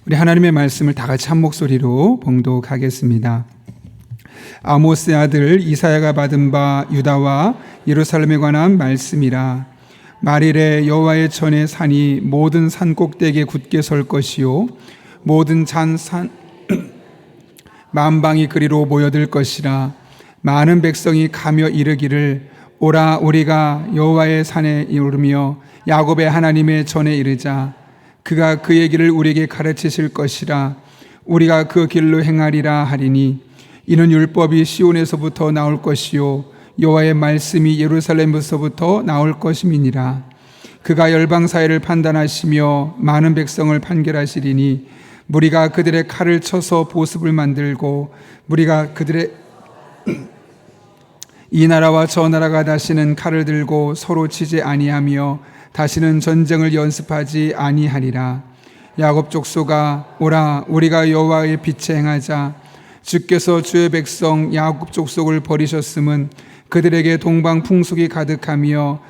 우리 하나님의 말씀을 다 같이 한 목소리로 봉독하겠습니다. 아모스의 아들 이사야가 받은 바 유다와 예루살렘에 관한 말씀이라. 말일에 여호와의 전에 산이 모든 산 꼭대기에 굳게 설 것이요 모든 잔산 만방이 그리로 모여들 것이라. 많은 백성이 가며 이르기를 오라 우리가 여호와의 산에 이르며 야곱의 하나님의 전에 이르자. 그가 그의 길을 우리에게 가르치실 것이라. 우리가 그 길로 행하리라 하리니 이는 율법이 시온에서부터 나올 것이요 여호와의 말씀이 예루살렘에서부터 나올 것임이니라. 그가 열방 사이를 판단하시며 많은 백성을 판결하시리니 무리가 그들의 칼을 쳐서 보습을 만들고 무리가 그들의 이 나라와 저 나라가 다시는 칼을 들고 서로 치지 아니하며 다시는 전쟁을 연습하지 아니하리라. 야곱 족속아 오라 우리가 여호와의 빛에 행하자. 주께서 주의 백성 야곱 족속을 버리셨음은 그들에게 동방 풍속이 가득하며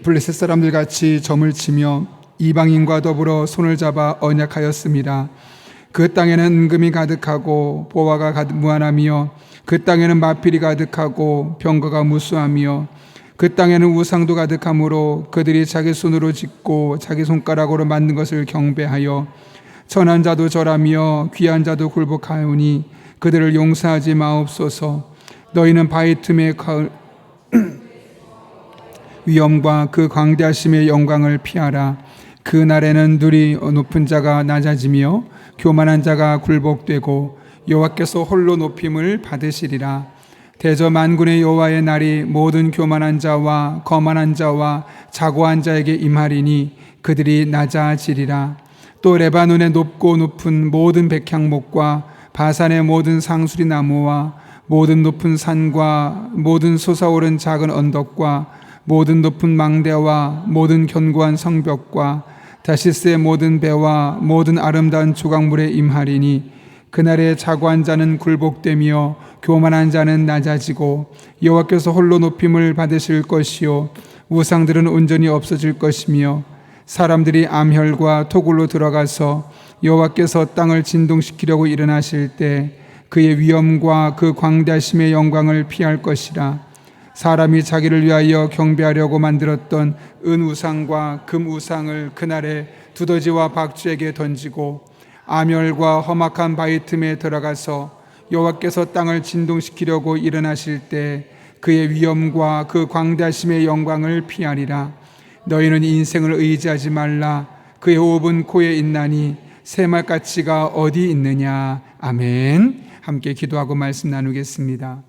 블레셋 사람들 같이 점을 치며 이방인과 더불어 손을 잡아 언약하였습니다. 그 땅에는 은금이 가득하고 보화가 무한하며 그 땅에는 마필이 가득하고 병거가 무수하며 그 땅에는 우상도 가득하므로 그들이 자기 손으로 짓고 자기 손가락으로 만든 것을 경배하여 천한 자도 절하며 귀한 자도 굴복하오니 그들을 용서하지 마옵소서. 너희는 바위 틈의 위엄과 그 광대하심의 영광을 피하라. 그 날에는 누리 높은 자가 낮아지며 교만한 자가 굴복되고 여호와께서 홀로 높임을 받으시리라. 대저 만군의 여호와의 날이 모든 교만한 자와 거만한 자와 자고한 자에게 임하리니 그들이 낮아지리라. 또 레바논의 높고 높은 모든 백향목과 바산의 모든 상수리 나무와 모든 높은 산과 모든 솟아오른 작은 언덕과 모든 높은 망대와 모든 견고한 성벽과 다시스의 모든 배와 모든 아름다운 조각물에 임하리니 그날에 자고한 자는 굴복되며 교만한 자는 낮아지고 여호와께서 홀로 높임을 받으실 것이요 우상들은 온전히 없어질 것이며 사람들이 암혈과 토굴로 들어가서 여호와께서 땅을 진동시키려고 일어나실 때 그의 위엄과 그 광대하심의 영광을 피할 것이라. 사람이 자기를 위하여 경배하려고 만들었던 은 우상과 금 우상을 그날에 두더지와 박쥐에게 던지고 암혈과 험악한 바위 틈에 들어가서 여호와께서 땅을 진동시키려고 일어나실 때 그의 위엄과 그 광대하심의 영광을 피하리라. 너희는 인생을 의지하지 말라. 그의 호흡은 코에 있나니 새말가치가 어디 있느냐. 아멘. 함께 기도하고 말씀 나누겠습니다.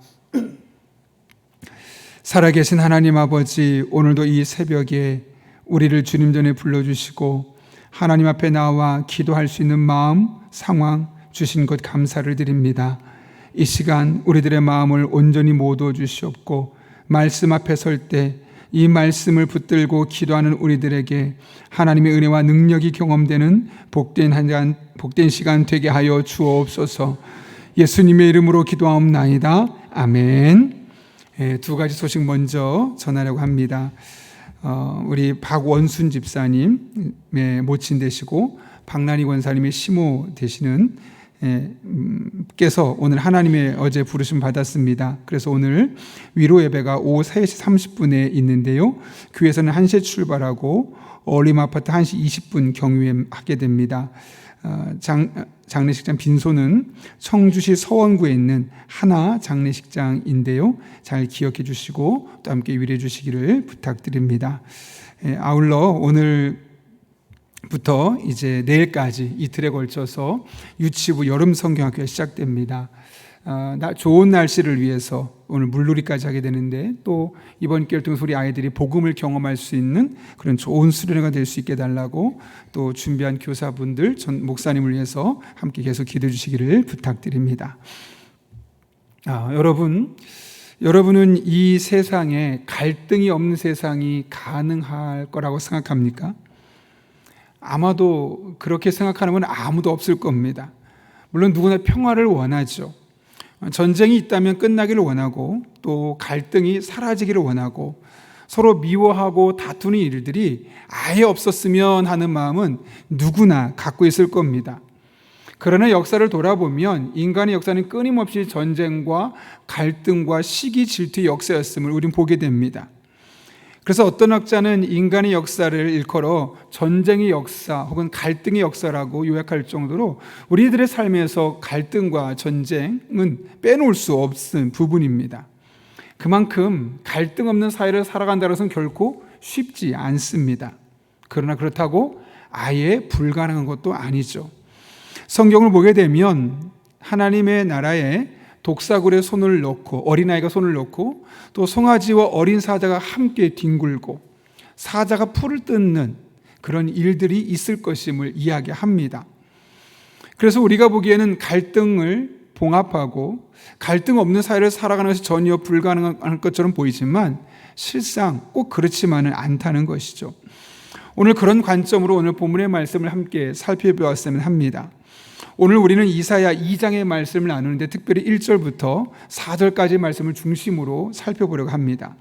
살아계신 하나님 아버지, 오늘도 이 새벽에 우리를 주님 전에 불러주시고 하나님 앞에 나와 기도할 수 있는 마음, 상황 주신 것 감사를 드립니다. 이 시간 우리들의 마음을 온전히 모두 주시옵고 말씀 앞에 설 때 이 말씀을 붙들고 기도하는 우리들에게 하나님의 은혜와 능력이 경험되는 복된 시간 되게 하여 주옵소서. 예수님의 이름으로 기도하옵나이다. 아멘. 두 가지 소식 먼저 전하려고 합니다. 우리 박원순 집사님의 모친 되시고 박난희 권사님의 시모 되시는 께서 오늘 하나님의 어제 부르심 받았습니다. 그래서 오늘 위로 예배가 오후 3시 30분에 있는데요. 교회에서는 1시에 출발하고 어울림 아파트 1시 20분 경유에 하게 됩니다. 장례식장 빈소는 청주시 서원구에 있는 하나 장례식장인데요. 잘 기억해 주시고 또 함께 위로해 주시기를 부탁드립니다. 아울러 오늘부터 이제 내일까지 이틀에 걸쳐서 유치부 여름 성경학교가 시작됩니다. 좋은 날씨를 위해서 오늘 물놀이까지 하게 되는데 또 이번 기회를 통해서 우리 아이들이 복음을 경험할 수 있는 그런 좋은 수련회가 될 수 있게 해달라고 또 준비한 교사분들, 전 목사님을 위해서 함께 계속 기도해 주시기를 부탁드립니다. 여러분은 이 세상에 갈등이 없는 세상이 가능할 거라고 생각합니까? 아마도 그렇게 생각하는 건 아무도 없을 겁니다. 물론 누구나 평화를 원하죠. 전쟁이 있다면 끝나기를 원하고 또 갈등이 사라지기를 원하고 서로 미워하고 다투는 일들이 아예 없었으면 하는 마음은 누구나 갖고 있을 겁니다. 그러나 역사를 돌아보면 인간의 역사는 끊임없이 전쟁과 갈등과 시기 질투의 역사였음을 우린 보게 됩니다. 그래서 어떤 학자는 인간의 역사를 일컬어 전쟁의 역사 혹은 갈등의 역사라고 요약할 정도로 우리들의 삶에서 갈등과 전쟁은 빼놓을 수 없는 부분입니다. 그만큼 갈등 없는 사회를 살아간다는 것은 결코 쉽지 않습니다. 그러나 그렇다고 아예 불가능한 것도 아니죠. 성경을 보게 되면 하나님의 나라에 독사굴에 손을 넣고 어린아이가 손을 넣고 또 송아지와 어린 사자가 함께 뒹굴고 사자가 풀을 뜯는 그런 일들이 있을 것임을 이야기합니다. 그래서 우리가 보기에는 갈등을 봉합하고 갈등 없는 사회를 살아가는 것이 전혀 불가능한 것처럼 보이지만 실상 꼭 그렇지만은 않다는 것이죠. 오늘 그런 관점으로 오늘 본문의 말씀을 함께 살펴보았으면 합니다. 오늘 우리는 이사야 2장의 말씀을 나누는데 특별히 1절부터 4절까지 말씀을 중심으로 살펴보려고 합니다.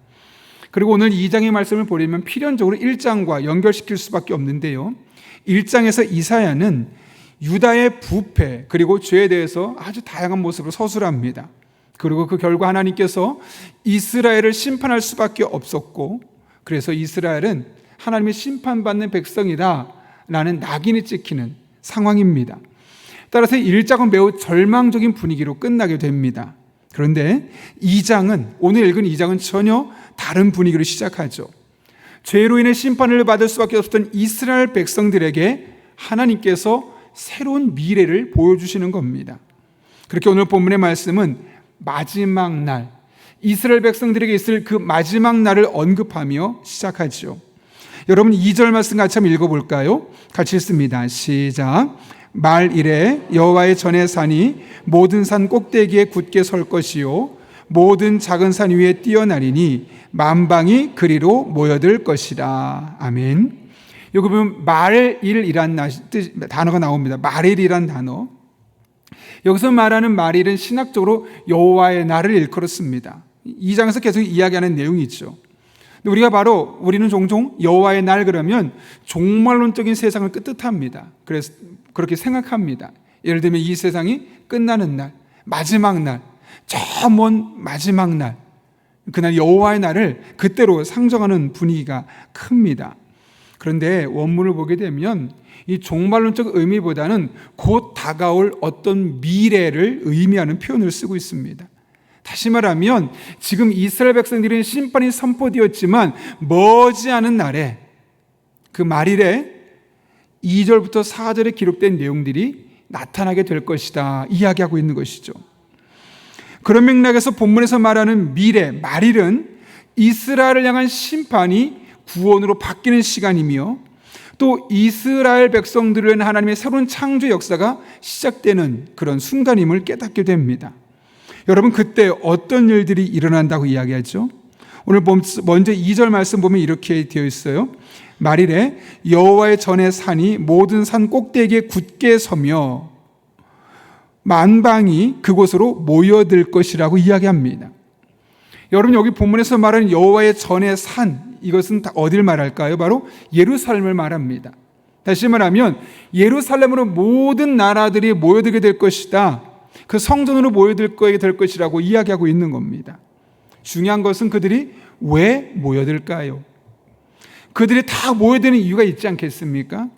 그리고 오늘 2장의 말씀을 보려면 필연적으로 1장과 연결시킬 수밖에 없는데요. 1장에서 이사야는 유다의 부패 그리고 죄에 대해서 아주 다양한 모습으로 서술합니다. 그리고 그 결과 하나님께서 이스라엘을 심판할 수밖에 없었고 그래서 이스라엘은 하나님의 심판받는 백성이다 라는 낙인이 찍히는 상황입니다. 따라서 1장은 매우 절망적인 분위기로 끝나게 됩니다. 그런데 2장은 오늘 읽은 2장은 전혀 다른 분위기로 시작하죠. 죄로 인해 심판을 받을 수밖에 없었던 이스라엘 백성들에게 하나님께서 새로운 미래를 보여주시는 겁니다. 그렇게 오늘 본문의 말씀은 마지막 날, 이스라엘 백성들에게 있을 그 마지막 날을 언급하며 시작하죠. 여러분 2절 말씀 같이 한번 읽어볼까요? 같이 읽습니다. 시작. 말일에 여호와의 전의 산이 모든 산 꼭대기에 굳게 설 것이요 모든 작은 산 위에 뛰어나리니 만방이 그리로 모여들 것이라. 아멘. 여기 보면 말일이란 단어가 나옵니다. 말일이란 단어. 여기서 말하는 말일은 신학적으로 여호와의 날을 일컬었습니다. 2장에서 계속 이야기하는 내용이죠. 우리는 종종 여호와의 날 그러면 종말론적인 세상을 뜻합니다. 그래서 그렇게 생각합니다. 예를 들면 이 세상이 끝나는 날, 마지막 날, 저 먼 마지막 날, 그날 여호와의 날을 그때로 상정하는 분위기가 큽니다. 그런데 원문을 보게 되면 이 종말론적 의미보다는 곧 다가올 어떤 미래를 의미하는 표현을 쓰고 있습니다. 다시 말하면 지금 이스라엘 백성들은 심판이 선포되었지만 머지않은 날에 그 말일에 2절부터 4절에 기록된 내용들이 나타나게 될 것이다 이야기하고 있는 것이죠. 그런 맥락에서 본문에서 말하는 미래, 말일은 이스라엘을 향한 심판이 구원으로 바뀌는 시간이며 또 이스라엘 백성들을 위한 하나님의 새로운 창조 역사가 시작되는 그런 순간임을 깨닫게 됩니다. 여러분 그때 어떤 일들이 일어난다고 이야기하죠? 오늘 먼저 2절 말씀 보면 이렇게 되어 있어요. 말일에 여호와의 전의 산이 모든 산 꼭대기에 굳게 서며 만방이 그곳으로 모여들 것이라고 이야기합니다. 여러분 여기 본문에서 말하는 여호와의 전의 산, 이것은 어디를 말할까요? 바로 예루살렘을 말합니다. 다시 말하면 예루살렘으로 모든 나라들이 모여들게 될 것이다. 그 성전으로 모여들게 될 것이라고 이야기하고 있는 겁니다. 중요한 것은 그들이 왜 모여들까요? 그들이 다 모여드는 이유가 있지 않겠습니까?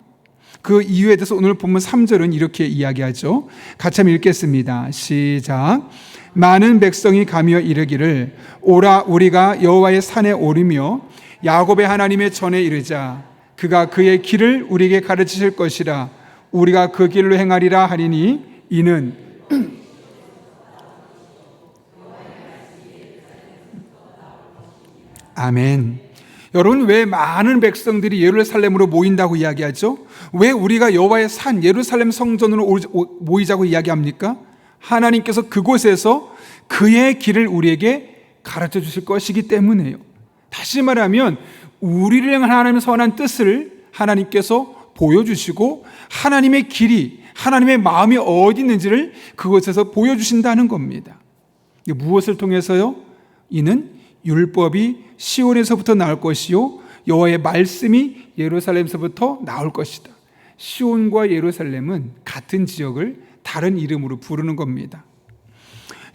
그 이유에 대해서 오늘 본문 3절은 이렇게 이야기하죠. 같이 한번 읽겠습니다. 시작. 많은 백성이 가며 이르기를 오라 우리가 여호와의 산에 오르며 야곱의 하나님의 전에 이르자. 그가 그의 길을 우리에게 가르치실 것이라. 우리가 그 길로 행하리라 하리니 이는 아멘. 여러분 왜 많은 백성들이 예루살렘으로 모인다고 이야기하죠? 왜 우리가 여호와의 산 예루살렘 성전으로 모이자고 이야기합니까? 하나님께서 그곳에서 그의 길을 우리에게 가르쳐 주실 것이기 때문에요. 다시 말하면 우리를 향한 하나님의 선한 뜻을 하나님께서 보여주시고 하나님의 길이 하나님의 마음이 어디 있는지를 그곳에서 보여주신다는 겁니다. 무엇을 통해서요? 이는 율법이 시온에서부터 나올 것이요 여호와의 말씀이 예루살렘에서부터 나올 것이다. 시온과 예루살렘은 같은 지역을 다른 이름으로 부르는 겁니다.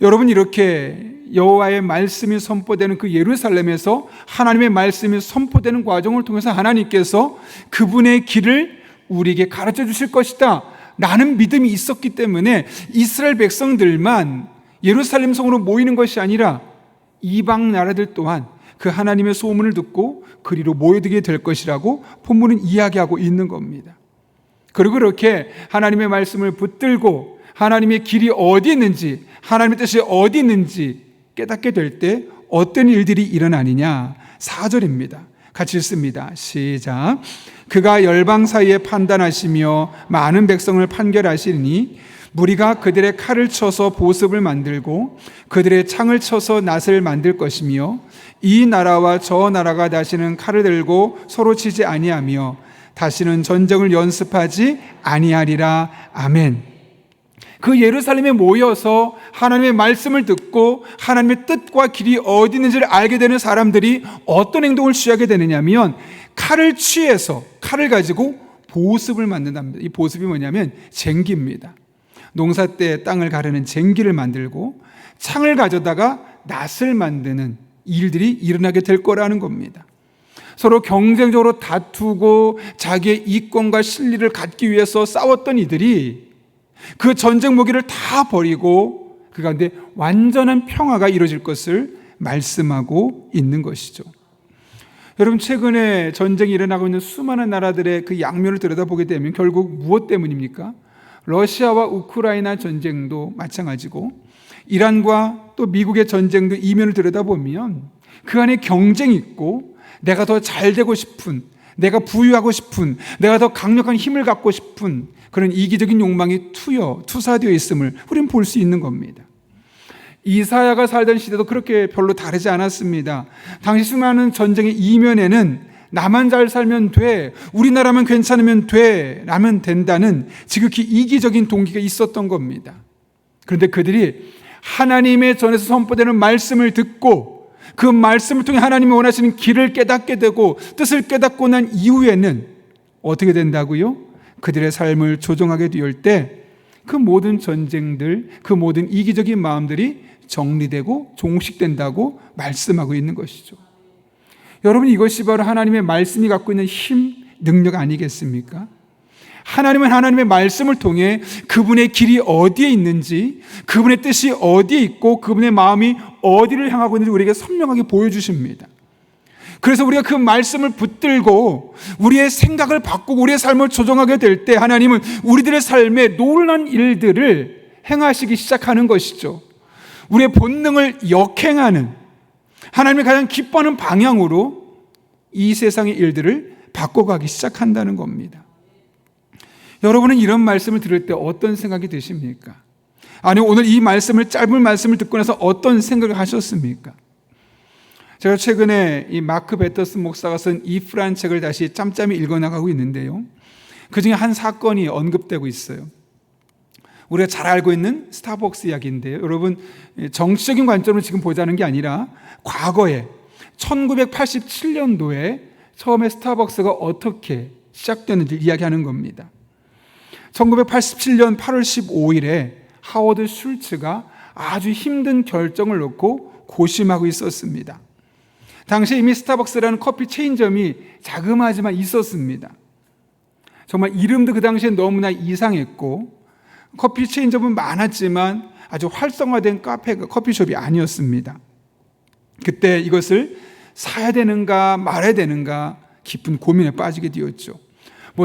여러분, 이렇게 여호와의 말씀이 선포되는 그 예루살렘에서 하나님의 말씀이 선포되는 과정을 통해서 하나님께서 그분의 길을 우리에게 가르쳐 주실 것이다 라는 믿음이 있었기 때문에 이스라엘 백성들만 예루살렘 성으로 모이는 것이 아니라 이방 나라들 또한 그 하나님의 소문을 듣고 그리로 모여들게 될 것이라고 본문은 이야기하고 있는 겁니다. 그리고 그렇게 하나님의 말씀을 붙들고 하나님의 길이 어디 있는지, 하나님의 뜻이 어디 있는지 깨닫게 될 때 어떤 일들이 일어나느냐. 4절입니다. 같이 읽습니다. 시작. 그가 열방 사이에 판단하시며 많은 백성을 판결하시니 무리가 그들의 칼을 쳐서 보습을 만들고 그들의 창을 쳐서 낫을 만들 것이며 이 나라와 저 나라가 다시는 칼을 들고 서로 치지 아니하며 다시는 전쟁을 연습하지 아니하리라. 아멘. 그 예루살렘에 모여서 하나님의 말씀을 듣고 하나님의 뜻과 길이 어디 있는지를 알게 되는 사람들이 어떤 행동을 취하게 되느냐면 칼을 취해서 칼을 가지고 보습을 만든답니다. 이 보습이 뭐냐면 쟁기입니다. 농사 때 땅을 가르는 쟁기를 만들고 창을 가져다가 낫을 만드는 일들이 일어나게 될 거라는 겁니다. 서로 경쟁적으로 다투고 자기의 이권과 실리를 갖기 위해서 싸웠던 이들이 그 전쟁 무기를 다 버리고 그 가운데 완전한 평화가 이루어질 것을 말씀하고 있는 것이죠. 여러분, 최근에 전쟁이 일어나고 있는 수많은 나라들의 그 양면을 들여다보게 되면 결국 무엇 때문입니까? 러시아와 우크라이나 전쟁도 마찬가지고 이란과 또 미국의 전쟁도 이면을 들여다보면 그 안에 경쟁이 있고 내가 더 잘 되고 싶은, 내가 부유하고 싶은, 내가 더 강력한 힘을 갖고 싶은 그런 이기적인 욕망이 투사되어 있음을 우리는 볼 수 있는 겁니다. 이사야가 살던 시대도 그렇게 별로 다르지 않았습니다. 당시 수많은 전쟁의 이면에는 나만 잘 살면 돼, 우리나라만 괜찮으면 돼, 라면 된다는 지극히 이기적인 동기가 있었던 겁니다. 그런데 그들이 하나님의 전에서 선포되는 말씀을 듣고 그 말씀을 통해 하나님이 원하시는 길을 깨닫게 되고 뜻을 깨닫고 난 이후에는 어떻게 된다고요? 그들의 삶을 조종하게 되올 때 그 모든 전쟁들, 그 모든 이기적인 마음들이 정리되고 종식된다고 말씀하고 있는 것이죠. 여러분, 이것이 바로 하나님의 말씀이 갖고 있는 힘, 능력 아니겠습니까? 하나님은 하나님의 말씀을 통해 그분의 길이 어디에 있는지, 그분의 뜻이 어디에 있고 그분의 마음이 어디를 향하고 있는지 우리에게 선명하게 보여주십니다. 그래서 우리가 그 말씀을 붙들고 우리의 생각을 바꾸고 우리의 삶을 조정하게 될 때 하나님은 우리들의 삶에 놀라운 일들을 행하시기 시작하는 것이죠. 우리의 본능을 역행하는, 하나님이 가장 기뻐하는 방향으로 이 세상의 일들을 바꿔가기 시작한다는 겁니다. 여러분은 이런 말씀을 들을 때 어떤 생각이 드십니까? 아니, 오늘 이 말씀을, 짧은 말씀을 듣고 나서 어떤 생각을 하셨습니까? 제가 최근에 이 마크 베터슨 목사가 쓴 이프란 책을 다시 짬짬이 읽어나가고 있는데요, 그 중에 한 사건이 언급되고 있어요. 우리가 잘 알고 있는 스타벅스 이야기인데요, 여러분, 정치적인 관점으로 지금 보자는 게 아니라 과거에 1987년도에 처음에 스타벅스가 어떻게 시작되는지 이야기하는 겁니다. 1987년 8월 15일에 하워드 슐츠가 아주 힘든 결정을 놓고 고심하고 있었습니다. 당시에 이미 스타벅스라는 커피 체인점이 자그마하지만 있었습니다. 정말 이름도 그 당시에 너무나 이상했고 커피 체인점은 많았지만 아주 활성화된 커피숍이 아니었습니다. 그때 이것을 사야 되는가 말아야 되는가 깊은 고민에 빠지게 되었죠.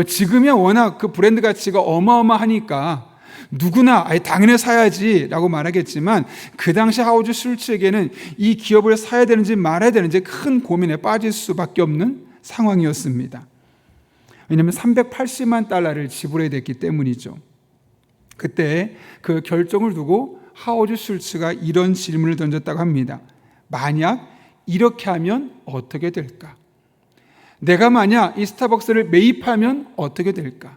지금이야 워낙 그 브랜드 가치가 어마어마하니까 누구나 당연히 사야지 라고 말하겠지만 그 당시 하워드 슐츠에게는 이 기업을 사야 되는지 말아야 되는지 큰 고민에 빠질 수밖에 없는 상황이었습니다. 왜냐하면 380만 달러를 지불해야 됐기 때문이죠. 그때 그 결정을 두고 하워드 슐츠가 이런 질문을 던졌다고 합니다. 만약 이렇게 하면 어떻게 될까? 내가 만약 이 스타벅스를 매입하면 어떻게 될까?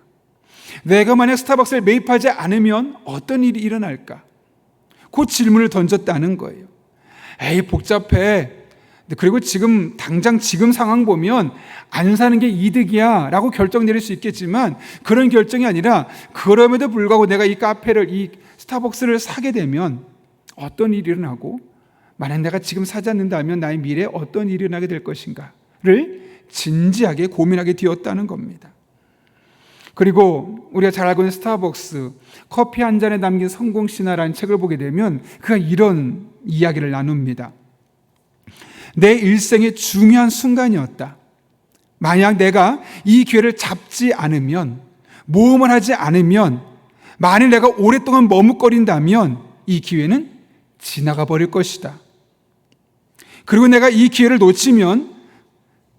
내가 만약 스타벅스를 매입하지 않으면 어떤 일이 일어날까? 그 질문을 던졌다는 거예요. 에이, 복잡해. 그리고 당장 지금 상황 보면 안 사는 게 이득이야 라고 결정 내릴 수 있겠지만, 그런 결정이 아니라 그럼에도 불구하고 내가 이 스타벅스를 사게 되면 어떤 일이 일어나고, 만약 내가 지금 사지 않는다면 나의 미래에 어떤 일이 일어나게 될 것인가를 진지하게 고민하게 되었다는 겁니다. 그리고 우리가 잘 알고 있는 스타벅스, 커피 한 잔에 담긴 성공신화라는 책을 보게 되면 그가 이런 이야기를 나눕니다. 내 일생의 중요한 순간이었다. 만약 내가 이 기회를 잡지 않으면, 모험을 하지 않으면, 만일 내가 오랫동안 머뭇거린다면 이 기회는 지나가 버릴 것이다. 그리고 내가 이 기회를 놓치면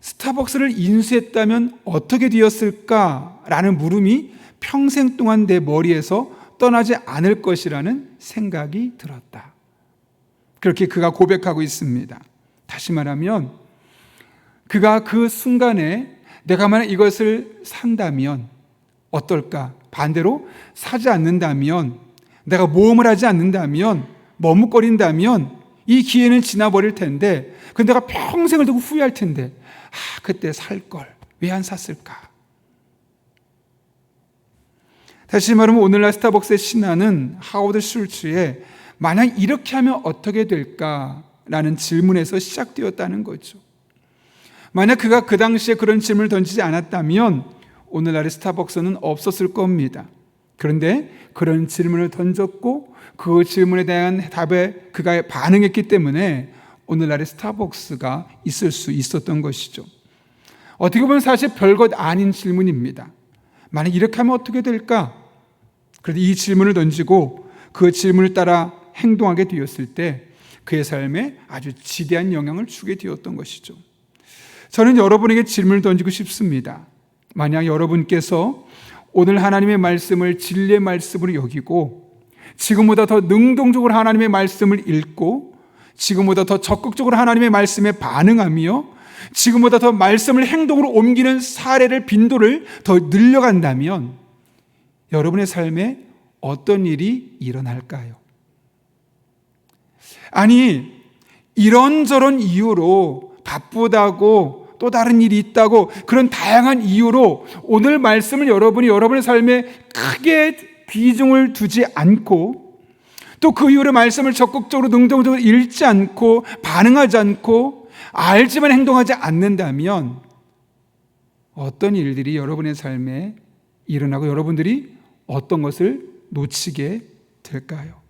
스타벅스를 인수했다면 어떻게 되었을까라는 물음이 평생 동안 내 머리에서 떠나지 않을 것이라는 생각이 들었다. 그렇게 그가 고백하고 있습니다. 다시 말하면 그가 그 순간에 내가 만약 이것을 산다면 어떨까? 반대로 사지 않는다면, 내가 모험을 하지 않는다면, 머뭇거린다면 이 기회는 지나버릴 텐데, 근데 내가 평생을 두고 후회할 텐데, 그때 살 걸 왜 안 샀을까? 다시 말하면 오늘날 스타벅스의 신화는 하워드 슐츠의 만약 이렇게 하면 어떻게 될까라는 질문에서 시작되었다는 거죠. 만약 그가 그 당시에 그런 질문을 던지지 않았다면 오늘날의 스타벅스는 없었을 겁니다. 그런데 그런 질문을 던졌고 그 질문에 대한 답에 그가 반응했기 때문에 오늘날의 스타벅스가 있을 수 있었던 것이죠. 어떻게 보면 사실 별것 아닌 질문입니다. 만약 이렇게 하면 어떻게 될까? 그런데 이 질문을 던지고 그 질문을 따라 행동하게 되었을 때 그의 삶에 아주 지대한 영향을 주게 되었던 것이죠. 저는 여러분에게 질문을 던지고 싶습니다. 만약 여러분께서 오늘 하나님의 말씀을 진리의 말씀으로 여기고 지금보다 더 능동적으로 하나님의 말씀을 읽고 지금보다 더 적극적으로 하나님의 말씀에 반응하며 지금보다 더 말씀을 행동으로 옮기는 사례를, 빈도를 더 늘려간다면 여러분의 삶에 어떤 일이 일어날까요? 아니, 이런저런 이유로 바쁘다고 또 다른 일이 있다고 그런 다양한 이유로 오늘 말씀을 여러분이 여러분의 삶에 크게 비중을 두지 않고 또 그 이후로 말씀을 적극적으로 능동적으로 읽지 않고 반응하지 않고 알지만 행동하지 않는다면 어떤 일들이 여러분의 삶에 일어나고 여러분들이 어떤 것을 놓치게 될까요?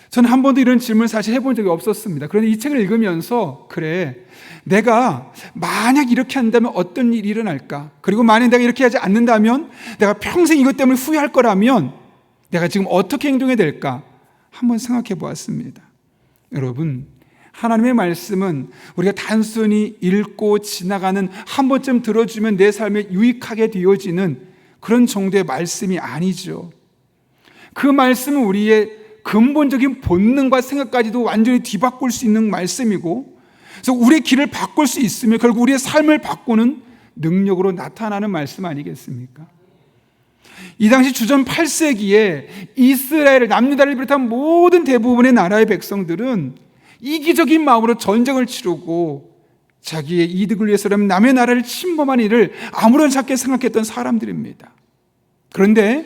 저는 한 번도 이런 질문을 사실 해본 적이 없었습니다. 그런데 이 책을 읽으면서 그래, 내가 만약 이렇게 한다면 어떤 일이 일어날까? 그리고 만약 내가 이렇게 하지 않는다면 내가 평생 이것 때문에 후회할 거라면 내가 지금 어떻게 행동해야 될까? 한번 생각해 보았습니다. 여러분, 하나님의 말씀은 우리가 단순히 읽고 지나가는, 한 번쯤 들어주면 내 삶에 유익하게 되어지는 그런 정도의 말씀이 아니죠. 그 말씀은 우리의 근본적인 본능과 생각까지도 완전히 뒤바꿀 수 있는 말씀이고, 그래서 우리의 길을 바꿀 수 있으며 결국 우리의 삶을 바꾸는 능력으로 나타나는 말씀 아니겠습니까? 이 당시 주전 8세기에 이스라엘을, 남유다를 비롯한 모든 대부분의 나라의 백성들은 이기적인 마음으로 전쟁을 치르고 자기의 이득을 위해서라면 남의 나라를 침범한 일을 아무렇지 않게 생각했던 사람들입니다. 그런데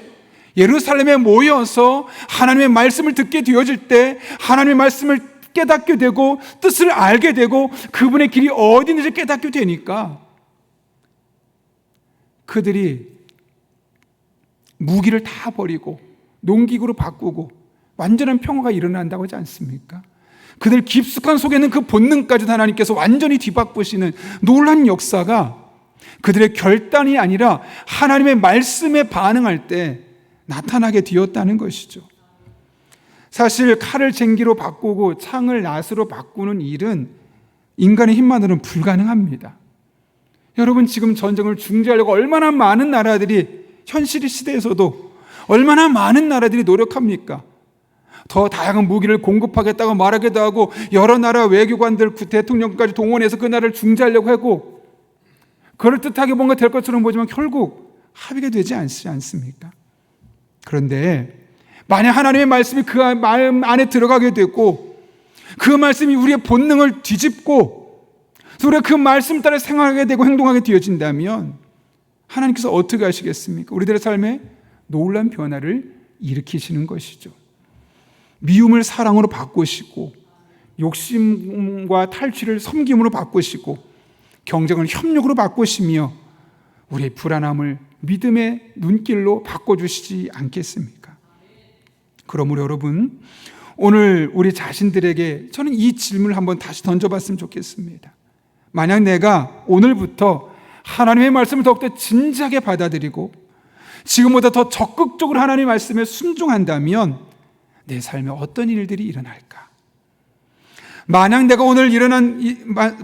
예루살렘에 모여서 하나님의 말씀을 듣게 되어질 때 하나님의 말씀을 깨닫게 되고 뜻을 알게 되고 그분의 길이 어디 있는지 깨닫게 되니까 그들이 무기를 다 버리고 농기구로 바꾸고 완전한 평화가 일어난다고 하지 않습니까? 그들 깊숙한 속에 있는 그 본능까지도 하나님께서 완전히 뒤바꾸시는 놀라운 역사가 그들의 결단이 아니라 하나님의 말씀에 반응할 때 나타나게 되었다는 것이죠. 사실 칼을 쟁기로 바꾸고 창을 낫으로 바꾸는 일은 인간의 힘만으로는 불가능합니다. 여러분, 지금 전쟁을 중지하려고 얼마나 많은 나라들이, 현실 시대에서도 얼마나 많은 나라들이 노력합니까? 더 다양한 무기를 공급하겠다고 말하기도 하고 여러 나라 외교관들, 대통령까지 동원해서 그 나라를 중지하려고 하고 그럴듯하게 뭔가 될 것처럼 보지만 결국 합의가 되지 않습니까? 그런데 만약 하나님의 말씀이 그 마음 안에 들어가게 되고 그 말씀이 우리의 본능을 뒤집고 우리가 그 말씀 따라 생각하게 되고 행동하게 되어진다면 하나님께서 어떻게 하시겠습니까? 우리들의 삶에 놀라운 변화를 일으키시는 것이죠. 미움을 사랑으로 바꾸시고 욕심과 탈취를 섬김으로 바꾸시고 경쟁을 협력으로 바꾸시며 우리의 불안함을 믿음의 눈길로 바꿔주시지 않겠습니까? 그러므로 여러분, 오늘 우리 자신들에게 저는 이 질문을 한번 다시 던져봤으면 좋겠습니다. 만약 내가 오늘부터 하나님의 말씀을 더욱더 진지하게 받아들이고 지금보다 더 적극적으로 하나님의 말씀에 순종한다면 내 삶에 어떤 일들이 일어날까? 만약 내가 오늘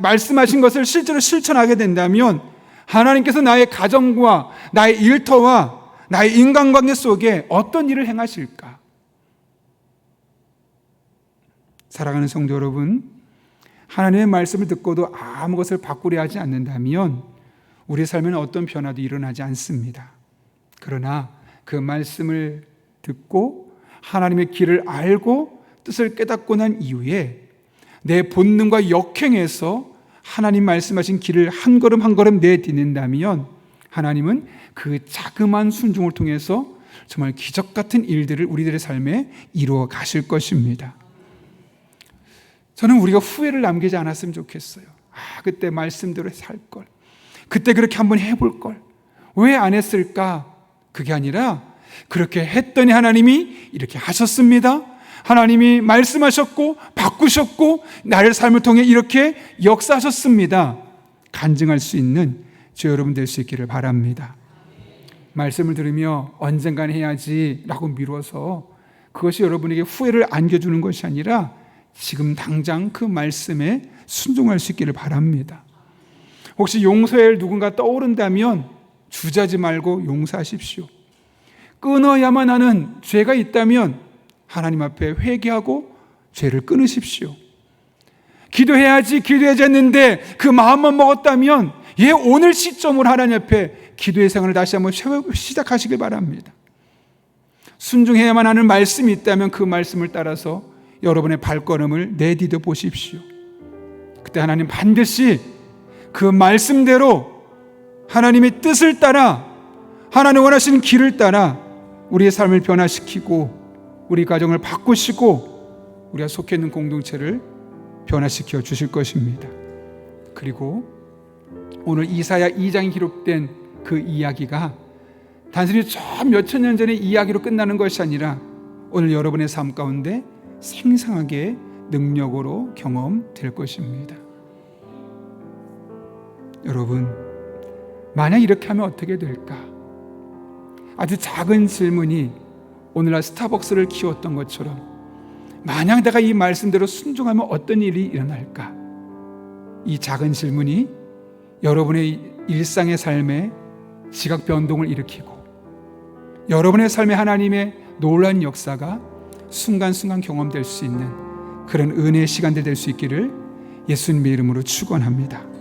말씀하신 것을 실제로 실천하게 된다면 하나님께서 나의 가정과 나의 일터와 나의 인간관계 속에 어떤 일을 행하실까? 사랑하는 성도 여러분, 하나님의 말씀을 듣고도 아무 것을 바꾸려 하지 않는다면 우리의 삶에는 어떤 변화도 일어나지 않습니다. 그러나 그 말씀을 듣고 하나님의 길을 알고 뜻을 깨닫고 난 이후에 내 본능과 역행에서 하나님 말씀하신 길을 한 걸음 한 걸음 내딛는다면 하나님은 그 자그마한 순종을 통해서 정말 기적 같은 일들을 우리들의 삶에 이루어 가실 것입니다. 저는 우리가 후회를 남기지 않았으면 좋겠어요. 그때 말씀대로 살 걸, 그때 그렇게 한번 해볼 걸, 왜 안 했을까? 그게 아니라 그렇게 했더니 하나님이 이렇게 하셨습니다. 하나님이 말씀하셨고 바꾸셨고 나의 삶을 통해 이렇게 역사하셨습니다. 간증할 수 있는 저 여러분 될 수 있기를 바랍니다. 말씀을 들으며 언젠간 해야지 라고 미뤄서 그것이 여러분에게 후회를 안겨주는 것이 아니라 지금 당장 그 말씀에 순종할 수 있기를 바랍니다. 혹시 용서해야 할 누군가 떠오른다면 주저하지 말고 용서하십시오. 끊어야만 하는 죄가 있다면 하나님 앞에 회개하고 죄를 끊으십시오. 기도해야지 했는데 그 마음만 먹었다면 오늘 시점으로 하나님 앞에 기도의 생활을 다시 한번 시작하시길 바랍니다. 순종해야만 하는 말씀이 있다면 그 말씀을 따라서 여러분의 발걸음을 내디뎌 보십시오. 그때 하나님 반드시 그 말씀대로 하나님의 뜻을 따라 하나님 원하시는 길을 따라 우리의 삶을 변화시키고 우리 가정을 바꾸시고 우리가 속해 있는 공동체를 변화시켜 주실 것입니다. 그리고 오늘 이사야 2장에 기록된 그 이야기가 단순히 저 몇천 년 전의 이야기로 끝나는 것이 아니라 오늘 여러분의 삶 가운데 생생하게 능력으로 경험될 것입니다. 여러분, 만약 이렇게 하면 어떻게 될까? 아주 작은 질문이 오늘날 스타벅스를 키웠던 것처럼 만약 내가 이 말씀대로 순종하면 어떤 일이 일어날까? 이 작은 질문이 여러분의 일상의 삶에 지각 변동을 일으키고 여러분의 삶에 하나님의 놀라운 역사가 순간순간 경험될 수 있는 그런 은혜의 시간들 될 수 있기를 예수님의 이름으로 축원합니다.